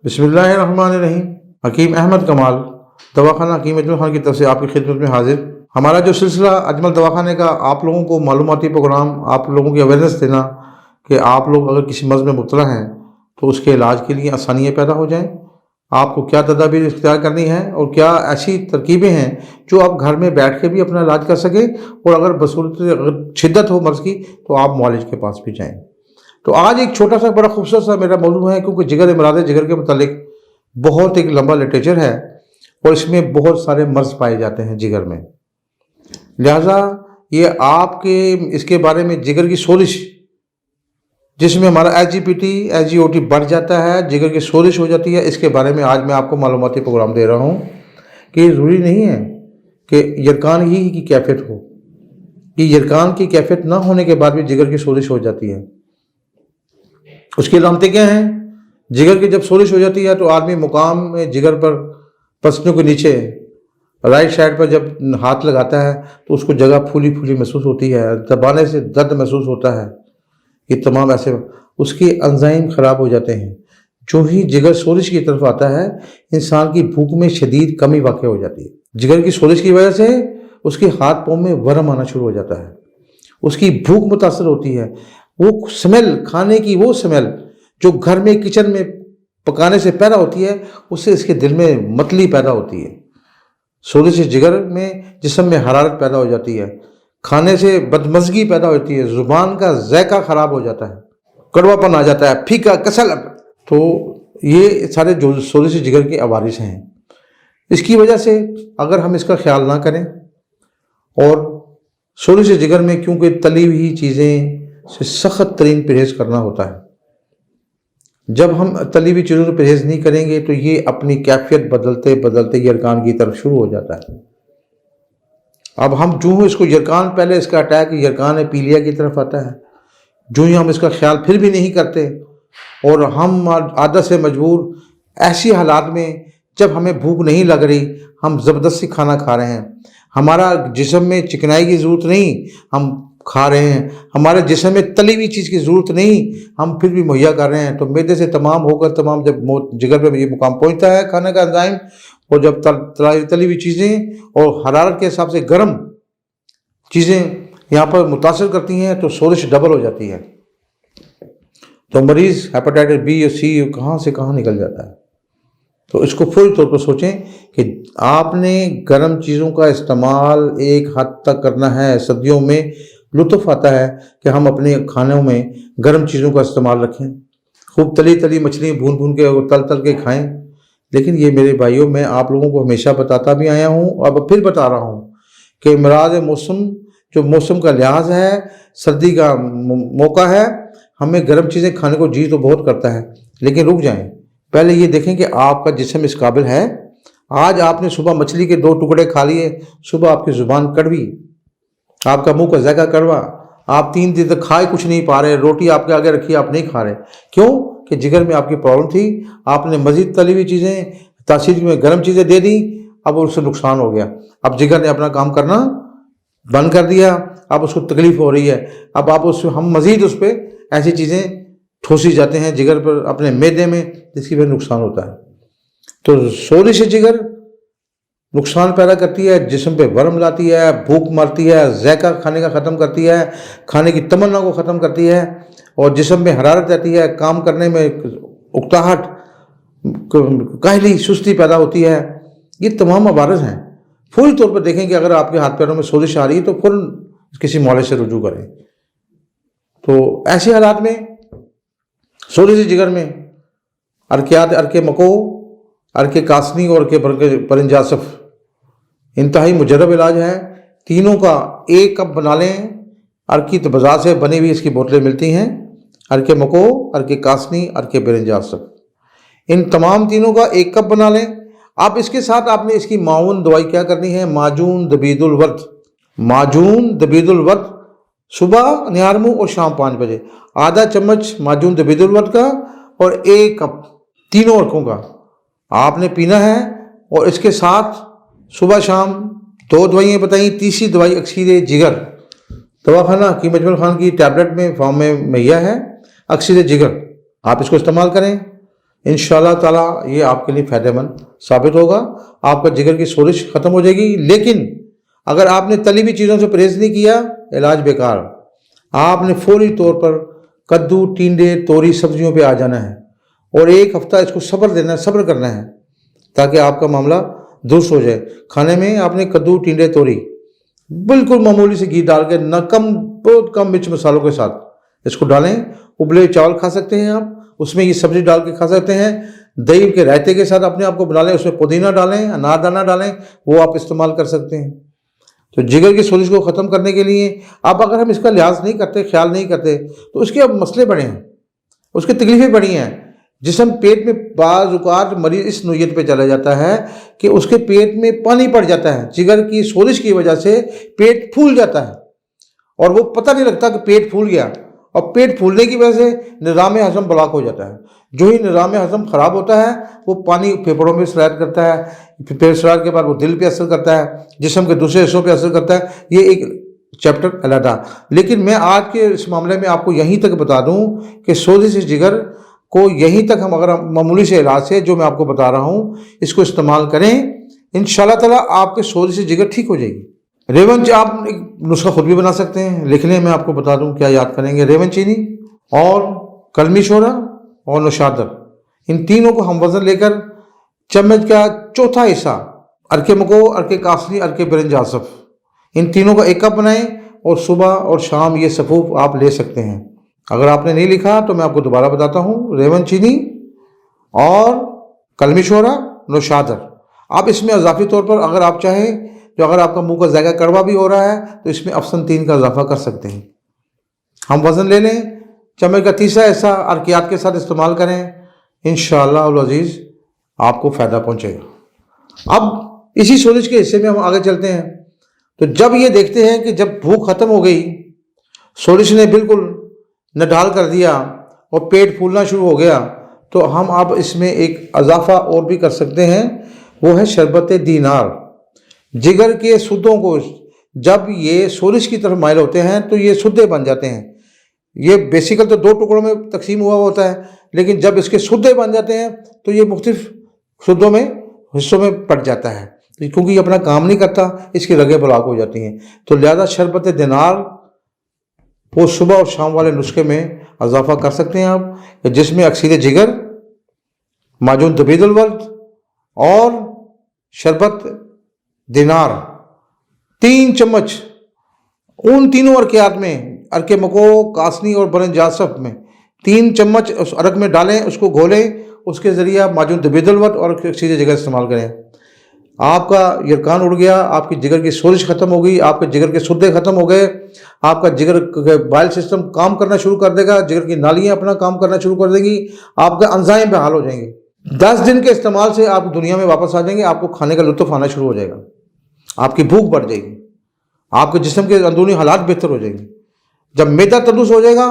بسم اللہ الرحمن الرحیم۔ حکیم احمد کمال دواخانہ حکیم اجمل خان کی طرف سے آپ کی خدمت میں حاضر۔ ہمارا جو سلسلہ اجمل دواخانے کا آپ لوگوں کو معلوماتی پروگرام، آپ لوگوں کی اویئرنیس دینا کہ آپ لوگ اگر کسی مرض میں مبتلا ہیں تو اس کے علاج کے لیے آسانیاں پیدا ہو جائیں، آپ کو کیا تدابیر اختیار کرنی ہے اور کیا ایسی ترکیبیں ہیں جو آپ گھر میں بیٹھ کے بھی اپنا علاج کر سکیں، اور اگر بصورت اگر شدت ہو مرض کی تو آپ معالج کے پاس بھی جائیں۔ تو آج ایک چھوٹا سا بڑا خوبصورت سا میرا موضوع ہے، کیونکہ جگر امراض جگر کے متعلق بہت ایک لمبا لٹریچر ہے اور اس میں بہت سارے مرض پائے جاتے ہیں جگر میں، لہٰذا یہ آپ کے اس کے بارے میں جگر کی سوزش جس میں ہمارا SGPT SGOT بڑھ جاتا ہے، جگر کی سوزش ہو جاتی ہے، اس کے بارے میں آج میں آپ کو معلوماتی پروگرام دے رہا ہوں کہ یہ ضروری نہیں ہے کہ یرکان ہی کی کیفیت ہو، یہ یرکان کی کیفیت نہ ہونے کے بعد بھی جگر کی سوزش ہو جاتی ہے۔ اس کی علامتیں کیا ہیں؟ جگر کی جب سوزش ہو جاتی ہے تو آدمی مقام میں جگر پر پسلیوں کے نیچے رائٹ سائڈ پر جب ہاتھ لگاتا ہے تو اس کو جگہ پھولی پھولی محسوس ہوتی ہے، دبانے سے درد محسوس ہوتا ہے، یہ تمام ایسے اس کے انزائم خراب ہو جاتے ہیں۔ جو ہی جگر سوزش کی طرف آتا ہے انسان کی بھوک میں شدید کمی واقع ہو جاتی ہے۔ جگر کی سوزش کی وجہ سے اس کے ہاتھ پاؤں میں ورم آنا شروع ہو جاتا ہے، اس کی بھوک متاثر ہوتی ہے، وہ سمیل کھانے کی وہ سمیل جو گھر میں کچن میں پکانے سے پیدا ہوتی ہے اس سے اس کے دل میں متلی پیدا ہوتی ہے۔ سوزش سے جگر میں جسم میں حرارت پیدا ہو جاتی ہے، کھانے سے بدمزگی پیدا ہوتی ہے، زبان کا ذائقہ خراب ہو جاتا ہے، کڑوا پن آ جاتا ہے، پھیکا کسل۔ تو یہ سارے جو سوزش جگر کے عوارض ہیں، اس کی وجہ سے اگر ہم اس کا خیال نہ کریں، اور سوزش جگر میں کیونکہ تلی ہوئی چیزیں سے سخت ترین پرہیز کرنا ہوتا ہے، جب ہم تلی ہوئی چیزوں سے پرہیز نہیں کریں گے تو یہ اپنی کیفیت بدلتے بدلتے یرکان کی طرف شروع ہو جاتا ہے۔ اب ہم جو اس کو یرکان، پہلے اس کا اٹیک یرکان پیلیا کی طرف آتا ہے، جو ہی ہم اس کا خیال پھر بھی نہیں کرتے اور ہم عادت سے مجبور ایسی حالات میں جب ہمیں بھوک نہیں لگ رہی ہم زبردستی کھانا کھا رہے ہیں، ہمارا جسم میں چکنائی کی ضرورت نہیں ہم کھا رہے ہیں، ہمارے جسم میں تلی ہوئی چیز کی ضرورت نہیں ہم پھر بھی مہیا کر رہے ہیں، تو معدے سے تمام ہو کر تمام جب جگر پہ یہ مقام پہنچتا ہے کھانے کا انزائم، اور جب تلی ہوئی چیزیں اور حرارت کے حساب سے گرم چیزیں یہاں پر متاثر کرتی ہیں تو سوزش ڈبل ہو جاتی ہے، تو مریض ہیپاٹائٹس B اور C کہاں سے کہاں نکل جاتا ہے۔ تو اس کو فوری طور پر سوچیں کہ آپ نے گرم چیزوں کا استعمال ایک حد تک کرنا ہے۔ سردیوں میں لطف آتا ہے کہ ہم اپنے کھانوں میں گرم چیزوں کا استعمال رکھیں، خوب تلی مچھلی بھون بھون کے اور تل کے کھائیں، لیکن یہ میرے بھائیوں میں آپ لوگوں کو ہمیشہ بتاتا بھی آیا ہوں، اب پھر بتا رہا ہوں کہ امراض موسم جو موسم کا لحاظ ہے، سردی کا موقع ہے، ہمیں گرم چیزیں کھانے کو جی تو بہت کرتا ہے، لیکن رک جائیں، پہلے یہ دیکھیں کہ آپ کا جسم اس قابل ہے۔ آج آپ نے صبح مچھلی کے 2 ٹکڑے کھا لیے، صبح آپ کی زبان کڑوی، آپ کا منہ کا ذائقہ کڑوا، آپ 3 دن تک کھائے کچھ نہیں پا رہے، روٹی آپ کے آگے رکھی آپ نہیں کھا رہے، کیوں کہ جگر میں آپ کی پرابلم تھی، آپ نے مزید تلی ہوئی چیزیں تاثیر میں گرم چیزیں دے دیں، اب اس سے نقصان ہو گیا، اب جگر نے اپنا کام کرنا بند کر دیا، اب اس کو تکلیف ہو رہی ہے، اب آپ ہم مزید اس پہ ایسی چیزیں ٹھوسی جاتے ہیں جگر پر اپنے معدے میں، جس کی وجہ سے نقصان ہوتا ہے۔ تو سوزش جگر نقصان پیدا کرتی ہے، جسم پہ ورم لاتی ہے، بھوک مارتی ہے، ذائقہ کھانے کا ختم کرتی ہے، کھانے کی تمنا کو ختم کرتی ہے، اور جسم میں حرارت رہتی ہے، کام کرنے میں اکتاہٹ، کاہلی، سستی پیدا ہوتی ہے۔ یہ تمام عوارض ہیں، فوری طور پر دیکھیں کہ اگر آپ کے ہاتھ پیروں میں سوزش آ رہی ہے تو فوراً کسی معالج سے رجوع کریں۔ تو ایسے حالات میں سوزش جگر میں ارکیات، ارک مکو، ارک کاسنی اور ارک پرنجاسف انتہائی مجرب علاج ہے۔ تینوں کا 1 کپ بنا لیں، ارکی تو بازار سے بنی ہوئی اس کی بوتلیں ملتی ہیں، ارک مکو، ارک کاسنی، ارک پرنجاسف، ان تمام تینوں کا 1 کپ بنا لیں۔ اب اس کے ساتھ آپ نے اس کی معاون دوائی کیا کرنی ہے؟ معجون دبید الورد، معجون دبید الورد صبح نہار منہ اور شام 5 بجے، آدھا چمچ معجون دبید الورد کا اور 1 کپ تینوں ارکوں کا آپ نے پینا ہے، اور اس کے ساتھ صبح شام 2 دوائیاں بتائیں، تیسری دوائی اکسیر جگر دواخانہ حکیم اجمل خان کی ٹیبلٹ میں فارم میں مہیا ہے، اکسیر جگر، آپ اس کو استعمال کریں इंशाअल्लाह ताला ये आपके लिए फ़ायदेमंद साबित होगा। आपका जिगर की सोरिश ख़त्म हो जाएगी। लेकिन अगर आपने तली हुई चीज़ों से परहेज़ नहीं किया, इलाज बेकार। आपने फौरी तौर पर कद्दू, टिंडे, तोरी सब्जियों पे आ जाना है और एक हफ़्ता इसको सब्र देना है, सब्र करना है, ताकि आपका मामला दुरुस्त हो जाए। खाने में आपने कद्दू, टिंडे, तोरी बिल्कुल मामूली से घी डाल के बहुत कम मिर्च मसालों के साथ इसको डालें। उबले चावल खा सकते हैं आप, उसमें ये सब्ज़ी डाल के खा सकते हैं। दही के रायते के साथ अपने आप को बना लें, उसमें पुदीना डालें, अनारदाना डालें, वो आप इस्तेमाल कर सकते हैं। तो जिगर की सोजिश को ख़त्म करने के लिए अब अगर हम इसका लिहाज नहीं करते, ख्याल नहीं करते, तो उसके अब मसले बड़े हैं, उसकी तकलीफ़ें बड़ी हैं। जिसम पेट में बाज़ औक़ात मरीज़ इस नोयत पे चला जाता है कि उसके पेट में पानी पड़ जाता है। जिगर की सोजिश की वजह से पेट फूल जाता है और वो पता नहीं लगता कि पेट फूल गया, और पेट फूलने की वजह से निज़ाम हज़म ब्लॉक हो जाता है। जो ही निज़ाम हज़म ख़राब होता है, वो पानी फेफड़ों में सरायत करता है, फिर सरायत के बाद वो दिल पे असर करता है, जिस्म के दूसरे हिस्सों पे असर करता है। ये एक चैप्टर अलहदा। लेकिन मैं आज के इस मामले में आपको यहीं तक बता दूं कि सोजिश जिगर को यहीं तक हम अगर मामूली से इलाज से जो मैं आपको बता रहा हूँ इसको इस्तेमाल करें, इंशाअल्लाह ताला आपके सोजिश जिगर ठीक हो जाएगी। रेवन आप एक नुस्खा खुद भी बना सकते हैं, लिखने में आपको बता दूं क्या याद करेंगे। रेवन चीनी और कलमी शोरा और नौशादर, इन तीनों को हम वज़न लेकर चम्मच का चौथा हिस्सा अरके मको, अरके कासनी, अरके बिरंज आसफ, इन तीनों का एक कप बनाएं और सुबह और शाम ये सफ़ूफ आप ले सकते हैं। अगर आपने नहीं लिखा तो मैं आपको दोबारा बताता हूँ। रेवन चीनी और कलमी शोरा, नौशादर। आप इसमें इजाफी तौर पर अगर आप चाहें तो अगर आपका मुंह का जायका कड़वा भी हो रहा है तो इसमें अफसन 3 का इजाफा कर सकते हैं। हम वज़न ले लें, चम्मच का तीसरा हिस्सा अरकियात के साथ इस्तेमाल करें, इंशाअल्लाह अल अज़ीज़ आपको फ़ायदा पहुँचेगा। अब इसी सोजिश के हिस्से में हम आगे चलते हैं। तो जब ये देखते हैं कि जब भूख ख़त्म हो गई, सोजिश ने बिल्कुल नढाल कर दिया और पेट फूलना शुरू हो गया, तो हम अब इसमें एक इजाफा और भी कर सकते हैं, वो है शरबत दीनार। जिगर के सुद्दों को जब ये सोजिश की तरफ माइल होते हैं तो ये सुद्दे बन जाते हैं। ये बेसिकल तो 2 टुकड़ों में तकसीम हुआ होता है, लेकिन जब इसके सुद्दे बन जाते हैं तो ये मुख्तलिफ सुद्दों में हिस्सों में पड़ जाता है, क्योंकि ये अपना काम नहीं करता, इसकी रगें ब्लॉक हो जाती हैं। तो लिहाजा शरबत दिनार वो सुबह और शाम वाले नुस्खे में इजाफा कर सकते हैं आप, जिसमें अक्सीर जिगर, माजून तबीदुल वल्द और शरबत दिनार 3 चम्मच उन तीनों अरकियात में, अरके मको, कासनी और बिरंज आसफ में 3 चम्मच उस अरक में डालें, उसको घोलें, उसके ज़रिए आप माजून तबीदुल वल्द और अक्सीर जिगर इस्तेमाल करें। आपका यरकान उड़ गया, आपकी जिगर की सोजिश ख़त्म हो गई, आपके जिगर के सुद्दे ख़त्म हो गए, आपका जिगर बाइल सिस्टम काम करना शुरू कर देगा, जिगर की नालियाँ अपना काम करना शुरू कर देंगी, आपके एंजाइम बहाल हो जाएंगे। 10 दिन के इस्तेमाल से आप दुनिया में वापस आ जाएंगे, आपको खाने का लुत्फ़ आना शुरू हो जाएगा, आपकी भूख बढ़ जाएगी, आपके जिस्म के अंदरूनी हालात बेहतर हो जाएंगे। जब मैदा तंदुरुस्त हो जाएगा,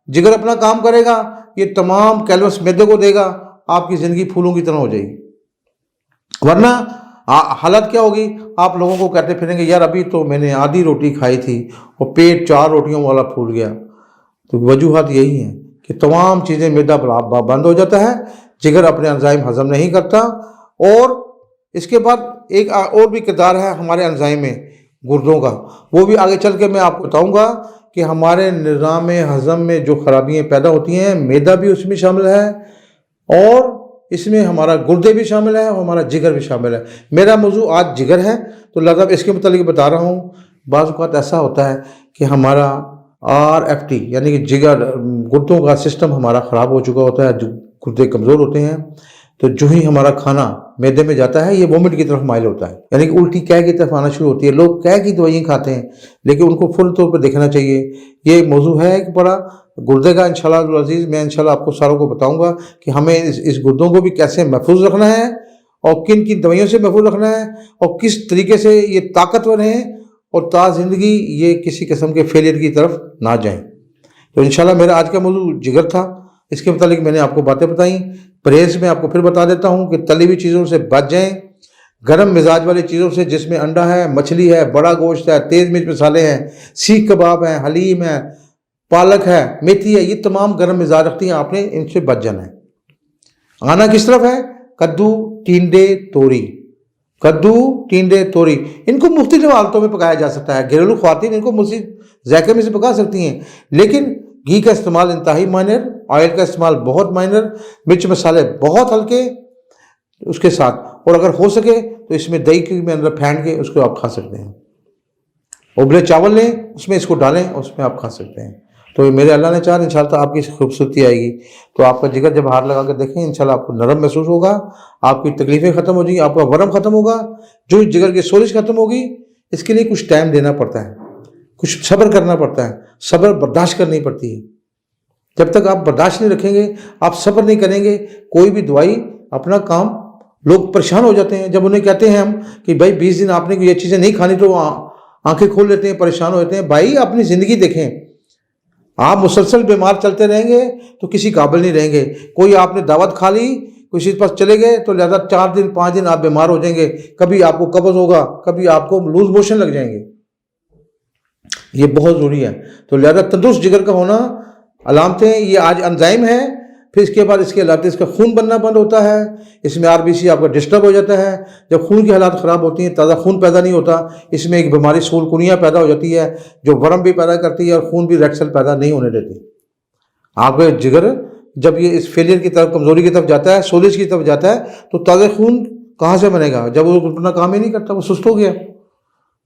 जिगर अपना काम करेगा, ये तमाम कैलोरीज मैदे को देगा, आपकी ज़िंदगी फूलों की तरह हो जाएगी। वरना हालत क्या होगी, आप लोगों को कहते फिरेंगे यार अभी तो मैंने आधी रोटी खाई थी और पेट 4 रोटियों वाला फूल गया। तो वजूहत यही है कि तमाम चीज़ें मैदा बंद हो जाता है, जिगर अपने एंजाइम हज़म नहीं करता। और इसके बाद एक और भी किरदार है हमारे एंजाइम में, गुर्दों का, वो भी आगे चल के मैं आपको बताऊँगा कि हमारे निज़ाम हज़म में जो खराबियाँ पैदा होती हैं, मैदा भी उसमें शामिल है और इसमें हमारा गुर्दे भी शामिल है और हमारा जिगर भी शामिल है। मेरा मौजू आज जिगर है, तो लिहाजा इसके मुतालिक बता रहा हूँ। बाज़ औक़ात ऐसा होता है कि हमारा RFT यानी कि जिगर गुर्दों का सिस्टम हमारा ख़राब हो चुका होता है, गुर्दे कमज़ोर होते हैं, तो जो ही हमारा खाना मैदे में जाता है ये वोमिट की तरफ माइल होता है, यानी कि उल्टी कै की तरफ आना शुरू होती है। लोग कै की दवाइयाँ खाते हैं, लेकिन उनको फुल तौर पर देखना चाहिए। ये मौजू है कि बड़ा गुर्दे का, इंशाअल्लाह अज़ीज़ मैं इंशाअल्लाह आपको सारों को बताऊंगा कि हमें इस गुर्दों को भी कैसे महफूज रखना है और किन किन दवाइयों से महफूज रखना है और किस तरीके से ये ताकतवर हैं और ता ज़िंदगी ये किसी किस्म के फेलियर की तरफ ना जाएं। तो इंशाअल्लाह मेरा आज का मौजू जिगर था, इसके मुतालिक मैंने आपको बातें बताई। परहेज़ में आपको फिर बता देता हूँ कि तली हुई चीज़ों से बच जाएँ, गर्म मिजाज वाली चीज़ों से जिसमें अंडा है, मछली है, बड़ा गोश्त है, तेज़ मिर्च मसाले हैं, सीख कबाब हैं, हलीम है, पालक है, मेथी है, ये तमाम गर्म मिजाज रखती हैं, आपने इनसे बच जाना है। आना किस तरफ है? कद्दू, टींडे, तोरी। कद्दू, टींडे, तोरी, इनको मुख्तलिफ हालतों में पकाया जा सकता है। घरेलू ख्वातीन इनको मुख्तलिफ जायके में से पका सकती हैं, लेकिन घी का इस्तेमाल इंतहाई माइनर, ऑयल का इस्तेमाल बहुत माइनर, मिर्च मसाले बहुत हल्के उसके साथ, और अगर हो सके तो इसमें दही के में अंदर फेंट के उसको आप खा सकते हैं। उबले चावल लें, उसमें इसको डालें, उसमें आप खा सकते हैं। तो मेरे अल्लाह ने चाहा इंशाल्लाह आपकी खूबसूरती आएगी। तो आपका जिगर जब हाथ लगा कर देखें, इंशाल्लाह आपको नरम महसूस होगा, आपकी तकलीफ़ें ख़त्म हो जाएंगी, आपका वरम ख़त्म होगा, जो जिगर की सोरिश ख़त्म होगी। इसके लिए कुछ टाइम देना पड़ता है, कुछ सब्र करना पड़ता है, सब्र बर्दाश्त करनी पड़ती है। जब तक आप बर्दाश्त नहीं रखेंगे, आप सब्र नहीं करेंगे, कोई भी दवाई अपना काम, लोग परेशान हो जाते हैं जब उन्हें कहते हैं हम कि भाई 20 दिन आपने ये चीज़ें नहीं खानी, तो आंखें खोल लेते हैं, परेशान हो जाते हैं। भाई अपनी ज़िंदगी देखें, आप मुसलसल बीमार चलते रहेंगे तो किसी काबिल नहीं रहेंगे। कोई आपने दावत खा ली, किसी के पास चले गए तो लिहाजा 4 दिन 5 दिन आप बीमार हो जाएंगे, कभी आपको कब्ज़ होगा, कभी आपको लूज मोशन लग जाएंगे। ये बहुत ज़रूरी है। तो लिहाजा तंदुरुस्त जिगर का होना, अलामतें, ये आज एंजाइम है, फिर इसके बाद इसके अलावा इसका खून बनना बंद होता है, इसमें आरबीसी आपका डिस्टर्ब हो जाता है। जब खून की हालात ख़राब होती हैं, ताज़ा खून पैदा नहीं होता, इसमें एक बीमारी सूलकुनिया पैदा हो जाती है, जो वरम भी पैदा करती है और खून भी रेड सेल पैदा नहीं होने देती। आपका जिगर जब ये इस फेलियर की तरफ, कमज़ोरी की तरफ जाता है, सोलिज की तरफ जाता है, तो ताज़ा खून कहाँ से बनेगा? जब वो अपना काम ही नहीं करता, वो सुस्त हो गया,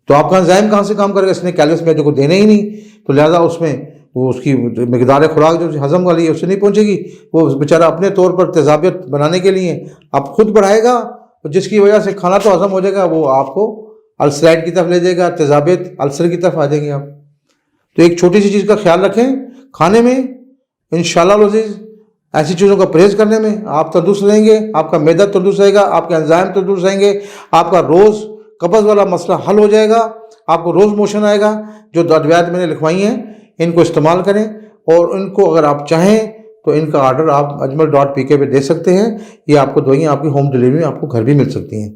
तो आपका एंजाइम कहाँ से काम करेगा? इसने कैलोरीज में जो को देने ही नहीं, तो लिहाजा उसमें वो उसकी मिकदार खुराक जो हजम वाली है उससे नहीं पहुंचेगी। वो बेचारा अपने तौर पर तेजाबियत बनाने के लिए आप खुद बढ़ाएगा, और जिसकी वजह से खाना तो हजम हो जाएगा, वो आपको अल्सराइड की तरफ ले जाएगा, तेजाबियत अल्सर की तरफ आ जाएंगे आप। तो एक छोटी सी चीज़ का ख्याल रखें, खाने में इंशाअल्लाह अज़ीज़, ऐसी चीज़ों का परहेज़ करने में आप तंदुरुस्त रहेंगे, आपका मैदा तंदुरुस्त रहेगा, आपके एंजाइम तंदुरुस्त रहेंगे, आपका रोज़ कब्ज़ वाला मसला हल हो जाएगा, आपको रोज़ मोशन आएगा। जो अद्वियात मैंने लिखवाई हैं, इनको इस्तेमाल करें, और इनको अगर आप चाहें तो इनका ऑर्डर आप ajmal.pk पे दे सकते हैं। ये आपको दवाइयाँ आपकी होम डिलीवरी में आपको घर भी मिल सकती हैं,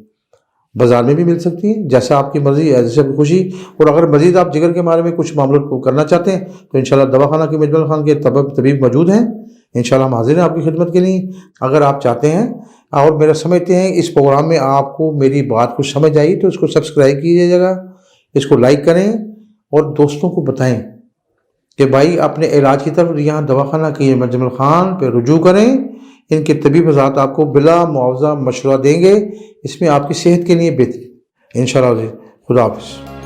बाज़ार में भी मिल सकती हैं, जैसा आपकी मर्ज़ी है, जैसे आपकी खुशी। और अगर मज़ीद आप जिगर के बारे में कुछ मामलों को करना चाहते हैं तो इंशाल्लाह दवाखाना की अजमल खान के तबीब मौजूद हैं, इंशाल्लाह हम हाजिर हैं आपकी खिदमत के लिए। अगर आप चाहते हैं और मेरा समझते हैं इस प्रोग्राम में आपको मेरी बात कुछ समझ आई, तो इसको सब्सक्राइब कीजिएगा, इसको लाइक करें और दोस्तों को बताएँ कि भाई अपने इलाज की तरफ यहाँ दवाखाना की अजमल खान पे रुजू करें। इनके तबीब हज़रात आपको बिला मुआवजा मशवरा देंगे, इसमें आपकी सेहत के लिए बेहतरी इंशाअल्लाह। खुदा हाफ़िज़।